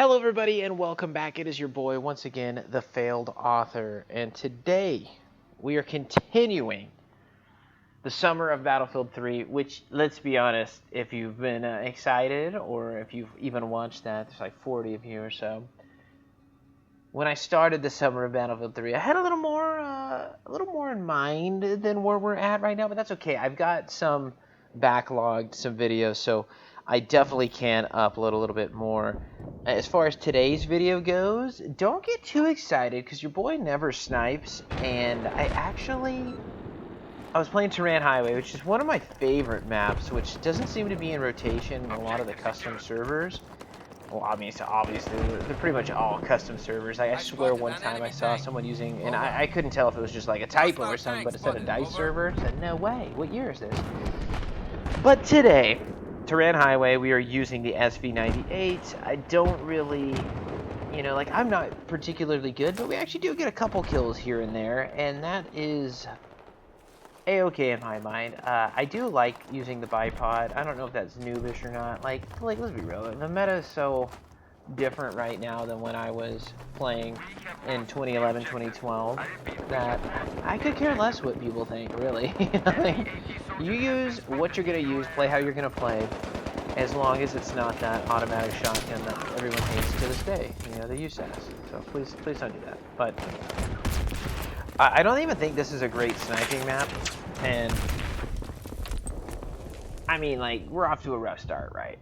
Hello everybody and welcome back. It is your boy once again, the Failed Author, and today we are continuing the summer of Battlefield 3, which, let's be honest, if you've been excited or if you've even watched that, there's like 40 of you or so. When I started the summer of Battlefield 3, I had a little more in mind than where we're at right now, but that's okay. I've got some backlogged, some videos, so I definitely can upload a little bit more. As far as today's video goes, don't get too excited because your boy never snipes, and I was playing Turan Highway, which is one of my favorite maps, which doesn't seem to be in rotation in a lot of the custom servers. Well, I mean, so obviously, they're pretty much all custom servers. I swear one time I saw someone using, and I couldn't tell if it was just like a typo or something, but it said a DICE server. I said, no way, what year is this? But today, Turan Highway, we are using the SV98. I don't really, I'm not particularly good, but we actually do get a couple kills here and there, and that is A-okay in my mind. I do like using the bipod. I don't know if that's noobish or not. Like let's be real. The meta is so different right now than when I was playing in 2011, 2012 that I could care less what people think, really. You use what you're going to use, play how you're going to play, as long as it's not that automatic shotgun that everyone hates to this day, the USAS. So please don't do that. But I don't even think this is a great sniping map, and I mean, we're off to a rough start, right?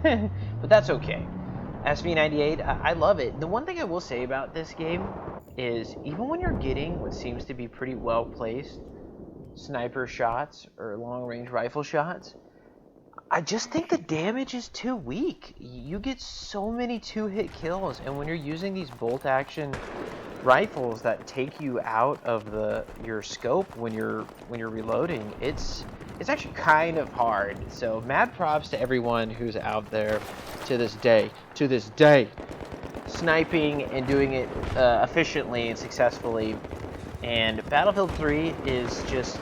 But that's okay. SV98, I love it. The one thing I will say about this game is even when you're getting what seems to be pretty well placed sniper shots or long range rifle shots, I just think the damage is too weak. You get so many two-hit kills, and when you're using these bolt action rifles that take you out of your scope when you're reloading, it's actually kind of hard. So mad props to everyone who's out there to this day sniping and doing it efficiently and successfully. And Battlefield 3 is just,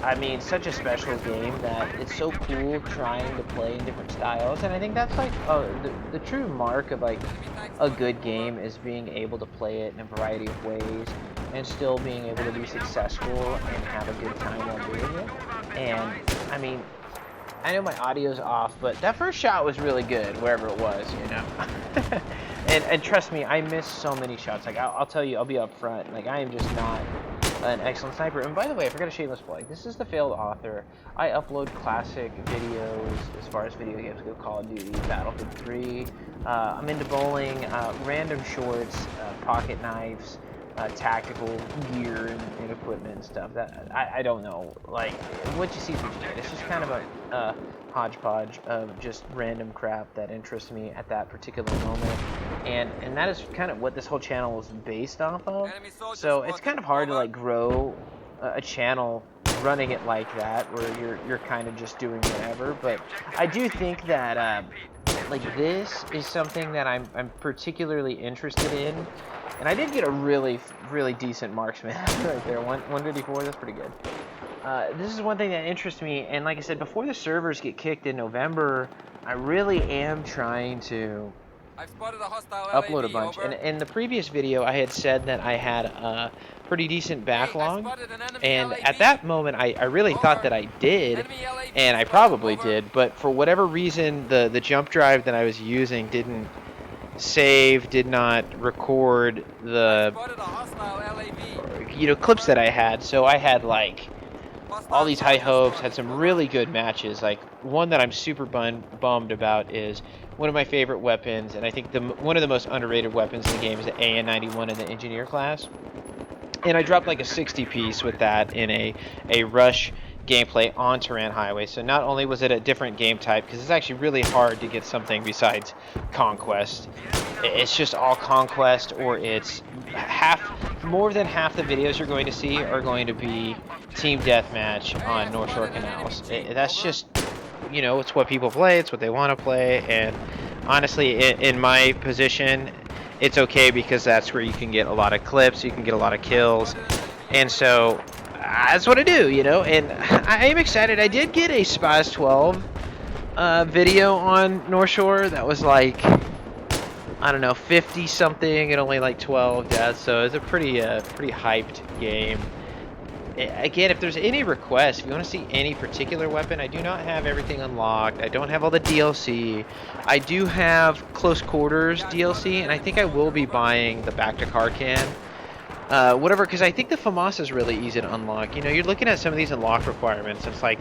I mean, such a special game that it's so cool trying to play in different styles, and I think that's the true mark of a good game is being able to play it in a variety of ways and still being able to be successful and have a good time while doing it. And I mean, I know my audio's off, but that first shot was really good wherever it was, and trust me, I missed so many shots. I'll tell you, I'll be up front. I am just not an excellent sniper. And by the way, I forgot a shameless plug. This is the Failed Author. I upload classic videos as far as video games go: Call of Duty, Battlefield 3. I'm into bowling, random shorts, pocket knives, tactical gear and equipment and stuff. That I don't know. What you see is what you get. It's just kind of a hodgepodge of just random crap that interests me at that particular moment. And that is kind of what this whole channel is based off of. So it's kind of hard to grow a channel running it like that, where you're kind of just doing whatever. But I do think that this is something that I'm particularly interested in. And I did get a really decent marksman right there, 154. That's pretty good. This is one thing that interests me, and like I said, before the servers get kicked in November, I really am trying to upload a bunch. And in the previous video, I had said that I had a pretty decent backlog, and at that moment, I really thought that I did, and I probably did, but for whatever reason, the jump drive that I was using didn't save, did not record the clips that I had. So I had all these high hopes, had some really good matches. One that I'm super bummed about is one of my favorite weapons, and I think one of the most underrated weapons in the game is the AN91 in the engineer class. And I dropped a 60 piece with that in a rush gameplay on Turan Highway. So not only was it a different game type, because it's actually really hard to get something besides Conquest. It's just all Conquest, or it's more than half the videos you're going to see are going to be Team Deathmatch on North Shore Canals. That's just, it's what people play, it's what they want to play, and honestly, in my position, it's okay because that's where you can get a lot of clips, you can get a lot of kills, and so that's what I do, and I am excited. I did get a Spaz 12 video on North Shore that was I don't know, 50 something and only like 12 deaths, so it's a pretty hyped game. Again, if there's any requests, if you want to see any particular weapon, I do not have everything unlocked. I don't have all the DLC. I do have close quarters DLC, and I think I will be buying the back to car can. Whatever, because I think the FAMAS is really easy to unlock. You know, you're looking at some of these unlock requirements. It's like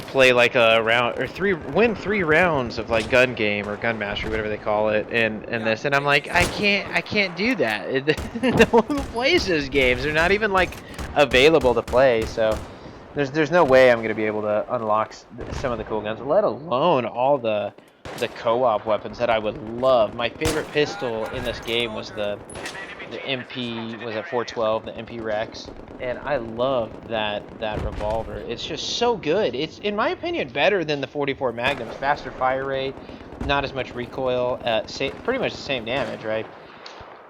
play like a round or win 3 rounds of like gun game or gun mastery, whatever they call it, and this, and I'm like, I can't do that. No one plays those games. They're not even like available to play. So there's no way I'm gonna be able to unlock some of the cool guns, let alone all the co-op weapons that I would love. My favorite pistol in this game was the MP, was it 412, the MP Rex, and I love that revolver. It's just so good. It's, in my opinion, better than the 44 Magnum. Faster fire rate, not as much recoil, pretty much the same damage, right?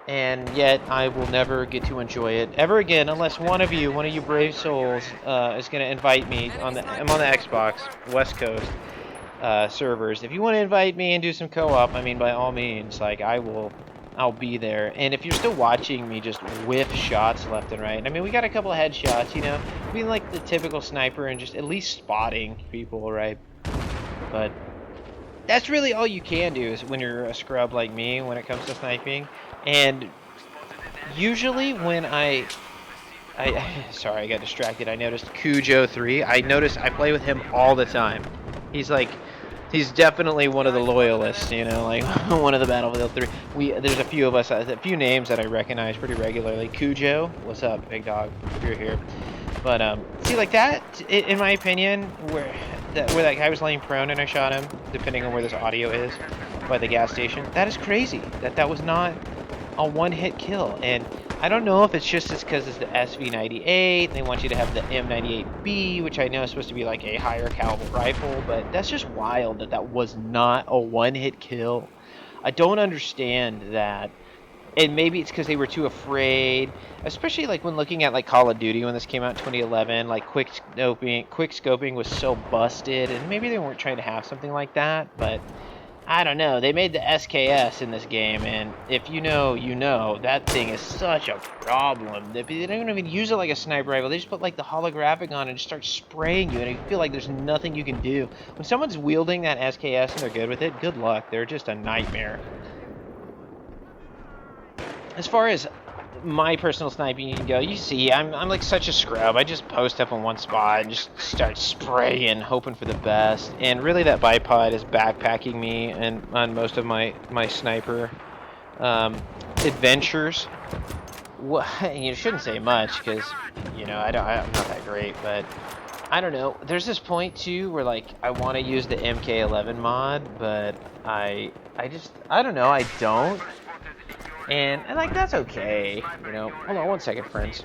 And yet I will never get to enjoy it ever again unless one of you brave souls, is going to invite me on the. I'm on the Xbox West Coast servers. If you want to invite me and do some co-op, I mean, by all means, like, I'll be there. And if you're still watching me just whiff shots left and right, I mean, we got a couple of headshots, you know, being like the typical sniper and just at least spotting people, right? But that's really all you can do is when you're a scrub like me when it comes to sniping. And usually when sorry, I got distracted. I noticed Cujo3. I play with him all the time. He's definitely one of the loyalists, you know, like one of the Battlefield 3. There's a few of us, a few names that I recognize pretty regularly. Cujo, what's up, big dog? If you're here. But see, like that, in my opinion, where that guy was laying prone and I shot him, depending on where this audio is, by the gas station. That is crazy. That was not a one-hit kill, and I don't know if it's just because it's the SV98, and they want you to have the M98B, which I know is supposed to be like a higher caliber rifle, but that's just wild that was not a one-hit kill. I don't understand that. And maybe it's because they were too afraid, especially like when looking at like Call of Duty when this came out in 2011, like quick scoping was so busted, and maybe they weren't trying to have something like that, but I don't know. They made the SKS in this game, and if you know, you know, that thing is such a problem. They don't even use it like a sniper rifle. They just put like the holographic on and just start spraying you, and you feel like there's nothing you can do. When someone's wielding that SKS and they're good with it, good luck. They're just a nightmare. As far as my personal sniping can go, you see, I'm like such a scrub. I just post up in one spot and just start spraying, hoping for the best. And really, that bipod is backpacking me and on most of my sniper adventures. Well, you shouldn't say much because, you know, I'm not that great, but I don't know. There's this point too where like I want to use the MK11 mod, but I don't know. I don't. And like, that's okay, you know. Hold on one second, friends.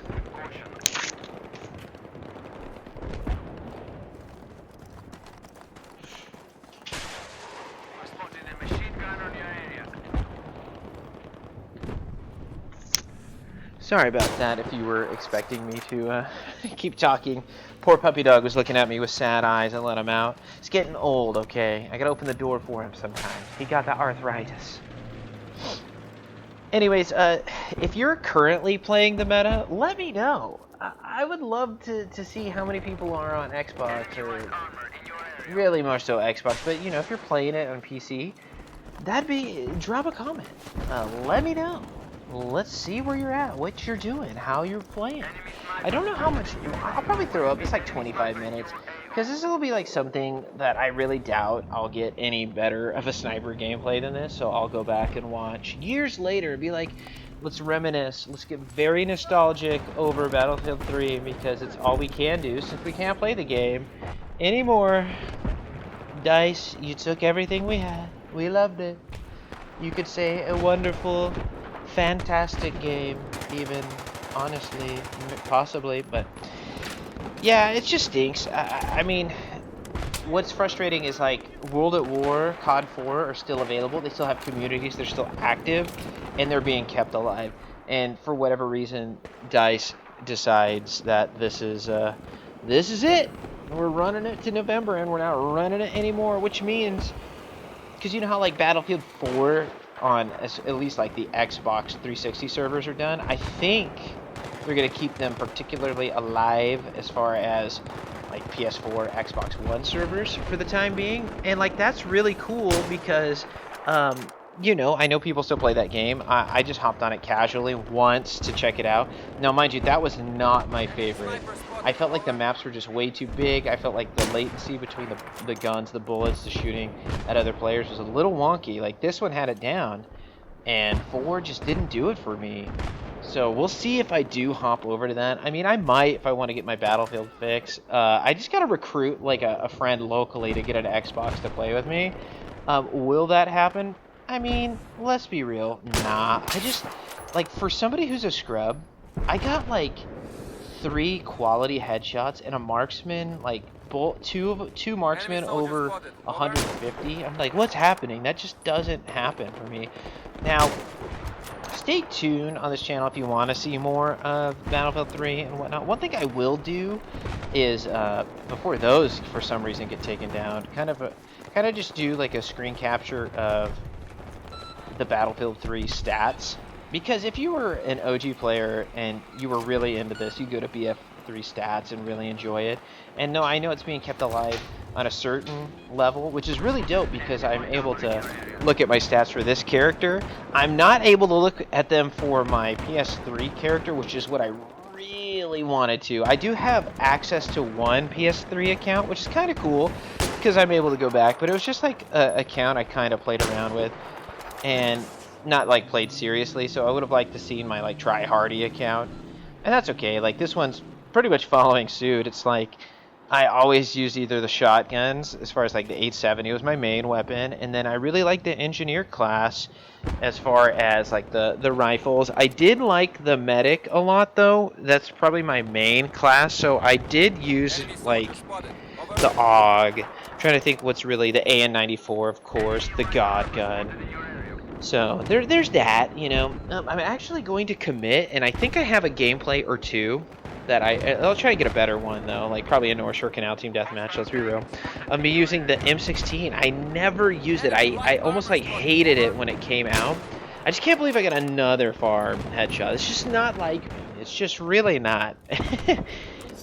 Sorry about that if you were expecting me to keep talking. Poor puppy dog was looking at me with sad eyes. I let him out. He's getting old, okay? I gotta open the door for him sometimes. He got the arthritis. Anyways, if you're currently playing the meta, let me know. I would love to see how many people are on Xbox, or really more so Xbox, but you know, if you're playing it on PC, drop a comment. Let me know. Let's see where you're at, what you're doing, how you're playing. I don't know how much, I'll probably throw up, it's like 25 minutes. Because this will be like something that I really doubt I'll get any better of a sniper gameplay than this, so I'll go back and watch years later and be like, let's reminisce, let's get very nostalgic over Battlefield 3, because it's all we can do since we can't play the game anymore. DICE, you took everything we had, we loved it. You could say a wonderful, fantastic game, even, honestly, possibly, but yeah, it just stinks. I mean, what's frustrating is like World at War, COD 4 are still available. They still have communities. They're still active, and they're being kept alive. And for whatever reason, DICE decides that this is it. We're running it to November, and we're not running it anymore. Which means, because you know how like Battlefield 4 on at least like the Xbox 360 servers are done. I think they're going to keep them particularly alive as far as like PS4, Xbox One servers for the time being. And like that's really cool because you know, I know people still play that game. I just hopped on it casually once to check it out. Now, mind you, that was not my favorite. I felt like the maps were just way too big. I felt like the latency between the guns, the bullets, the shooting at other players was a little wonky. Like this one had it down, and 4 just didn't do it for me. So we'll see if I do hop over to that. I mean, I might if I want to get my Battlefield fix. I just got to recruit like a friend locally to get an Xbox to play with me. Will that happen? I mean, let's be real. Nah, I just, like, for somebody who's a scrub, I got, like, 3 quality headshots and a marksman, like, two marksmen over 150. I'm like, what's happening? That just doesn't happen for me. Now, stay tuned on this channel if you want to see more of Battlefield 3 and whatnot. One thing I will do is, before those, for some reason, get taken down, kind of just do, like, a screen capture of the Battlefield 3 stats, because if you were an OG player and you were really into this, you go to BF3 stats and really enjoy it. And no, I know it's being kept alive on a certain level, which is really dope because I'm able to look at my stats for this character. I'm not able to look at them for my PS3 character, which is what I really wanted to. I do have access to one PS3 account, which is kind of cool because I'm able to go back, but it was just like an account I kind of played around with and not like played seriously, so I would have liked to see my like try hardy account, and that's okay. Like this one's pretty much following suit. It's like I always use either the shotguns, as far as like the 870 was my main weapon, and then I really like the engineer class as far as like the rifles. I did like the medic a lot though. That's probably my main class, so I did use like the AUG. I'm trying to think what's really the AN-94, of course, the God gun. So there's that, you know. I'm actually going to commit, and I think I have a gameplay or two that I'll try to get a better one though, like probably a North Shore Canal Team deathmatch. Let's be real. I'll be using the M16. I never used it. I almost like hated it when it came out. I just can't believe I got another farm headshot. It's just not like me. It's just really not.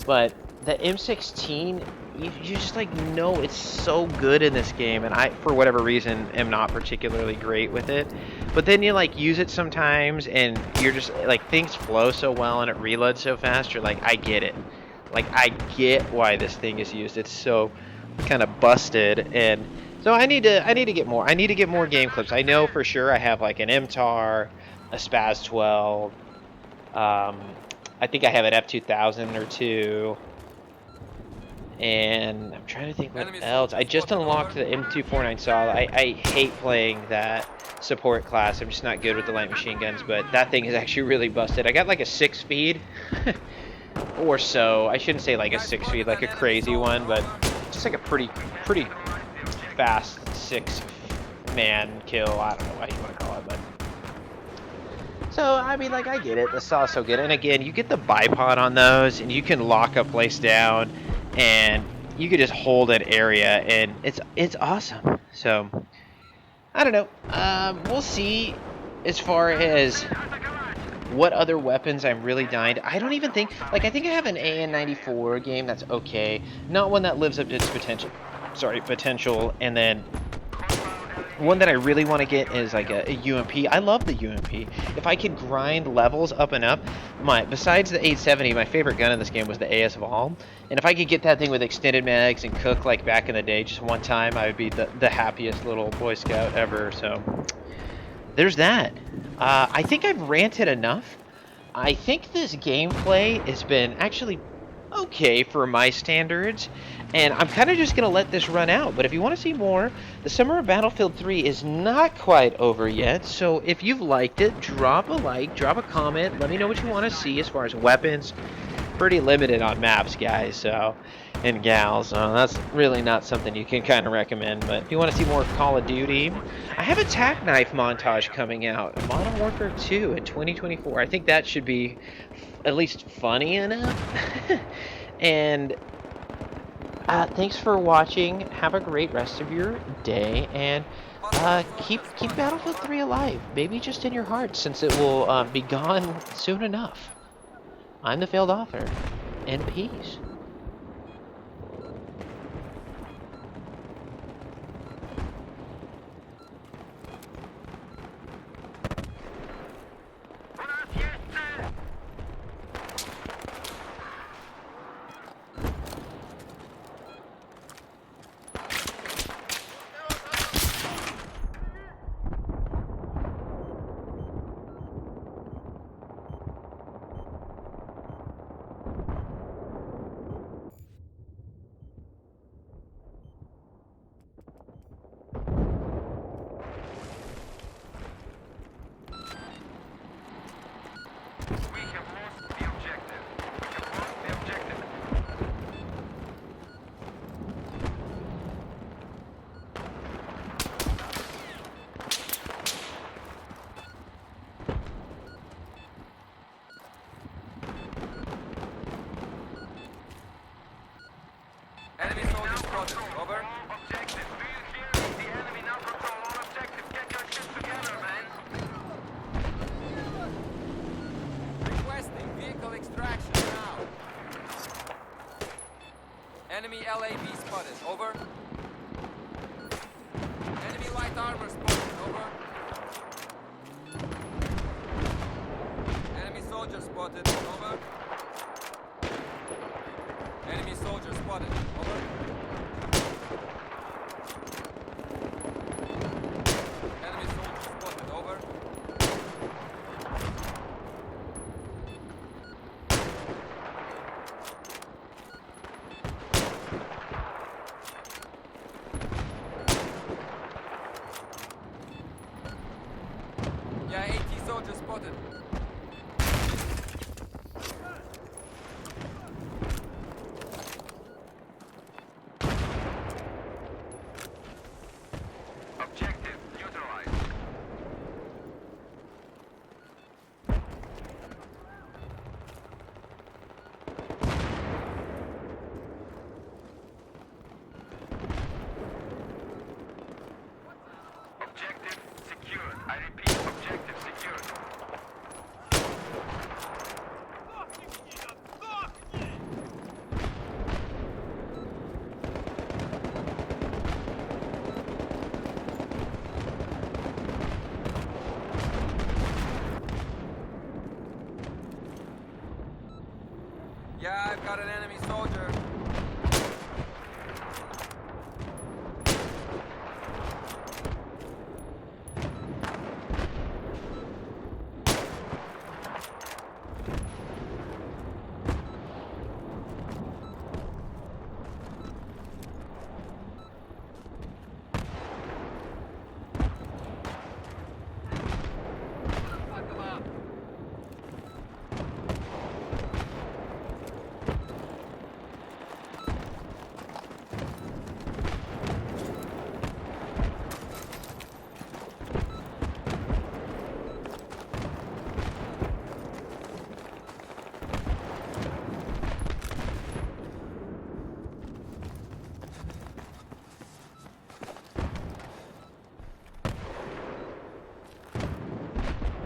But the M16, you just like know it's so good in this game, and I, for whatever reason, am not particularly great with it. But then you like use it sometimes, and you're just like things flow so well and it reloads so fast. You're like, I get it. Like I get why this thing is used. It's so kind of busted, and so I need to get more. I need to get more game clips. I know for sure I have like an MTAR, a Spaz 12. I think I have an F2000 or two. And I'm trying to think what else. I just unlocked the M249 Sol. I hate playing that support class. I'm just not good with the light machine guns, but that thing is actually really busted. I got like a 6-speed or so. I shouldn't say like a 6-speed, like a crazy one, but just like a pretty fast 6-man kill. I don't know what you want to call it, but. So, I mean, like, I get it. The Sol is so good. And again, you get the bipod on those, and you can lock a place down, and you can just hold an area, and it's awesome. So, I don't know. We'll see as far as what other weapons I'm really dying to. I don't even think, like, I think I have an AN-94 game that's okay. Not one that lives up to its potential. Potential, and then one that I really want to get is like a UMP. I love the UMP. If I could grind levels up and up, besides the 870, my favorite gun in this game was the AS Vol. And if I could get that thing with extended mags and cook like back in the day, just one time, I would be the happiest little Boy Scout ever. So there's that. I think I've ranted enough. I think this gameplay has been actually okay for my standards, and I'm kind of just going to let this run out. But if you want to see more, the summer of Battlefield 3 is not quite over yet, so if you've liked it, drop a like, drop a comment, let me know what you want to see as far as weapons. Pretty limited on maps, guys, so, and gals, so that's really not something you can kind of recommend. But if you want to see more Call of Duty, I have a tack knife montage coming out, Modern Warfare 2 in 2024. I think that should be at least funny enough. And thanks for watching. Have a great rest of your day, and Keep Battlefield 3 alive. Maybe just in your heart, since it will be gone soon enough. I'm the failed author. And peace. Enemy soldiers spotted. Over. Objective. Do you hear? The enemy now control all objectives. Get your shit together, man. Requesting vehicle extraction now. Enemy LAV spotted. Over. Enemy light armor spotted. Over. Enemy soldier spotted. Over. Enemy soldier spotted. Over. Enemy soldier spotted. Over. Yeah, AT soldier spotted. Objective neutralized. Objective secured. I repeat, objective secured. Yeah, I've got an enemy soldier.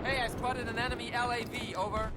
Hey, I spotted an enemy LAV. Over.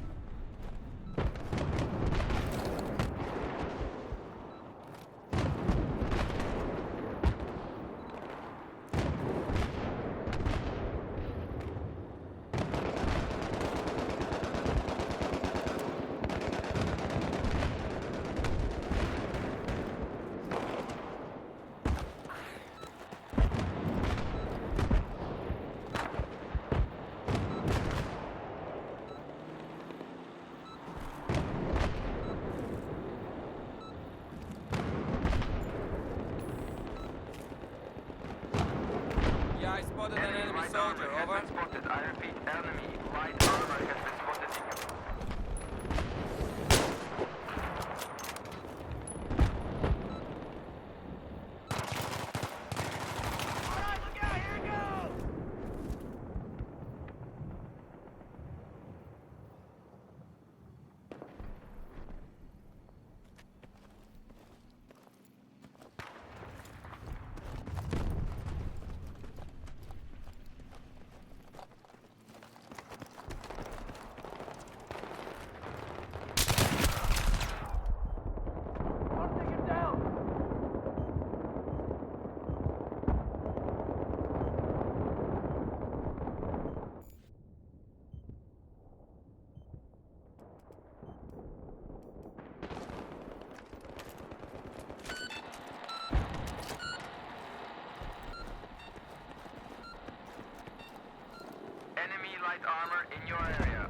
light armor in your area.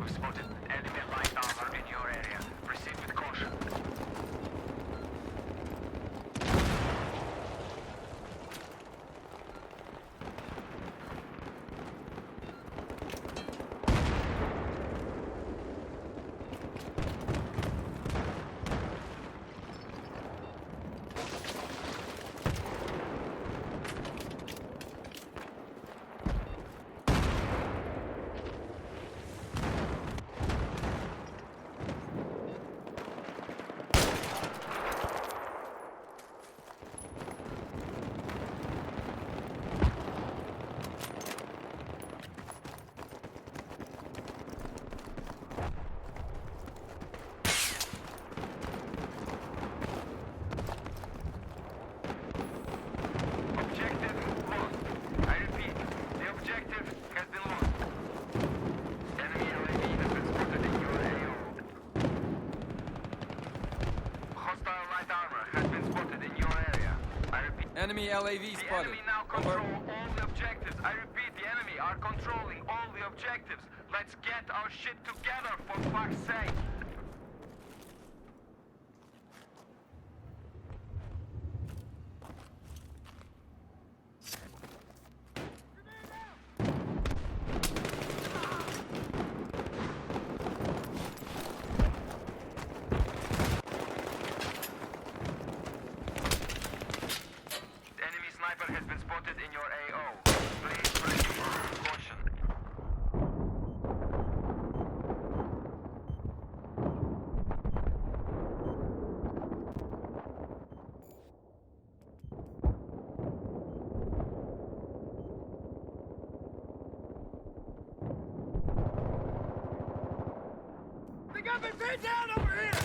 We've spotted enemy light armor in your area. Proceed with caution. Objective lost. I repeat, the objective has been lost. Enemy UAV has been spotted in your AO. Hostile light armor has been spotted in your area. I repeat, Enemy LAV the spotted. enemy now control all the objectives. I repeat, the enemy are controlling all the objectives. Let's get our shit together, for fuck's sake. Enemy sniper has been spotted in your AO. Please proceed with caution. They got me pinned down over here!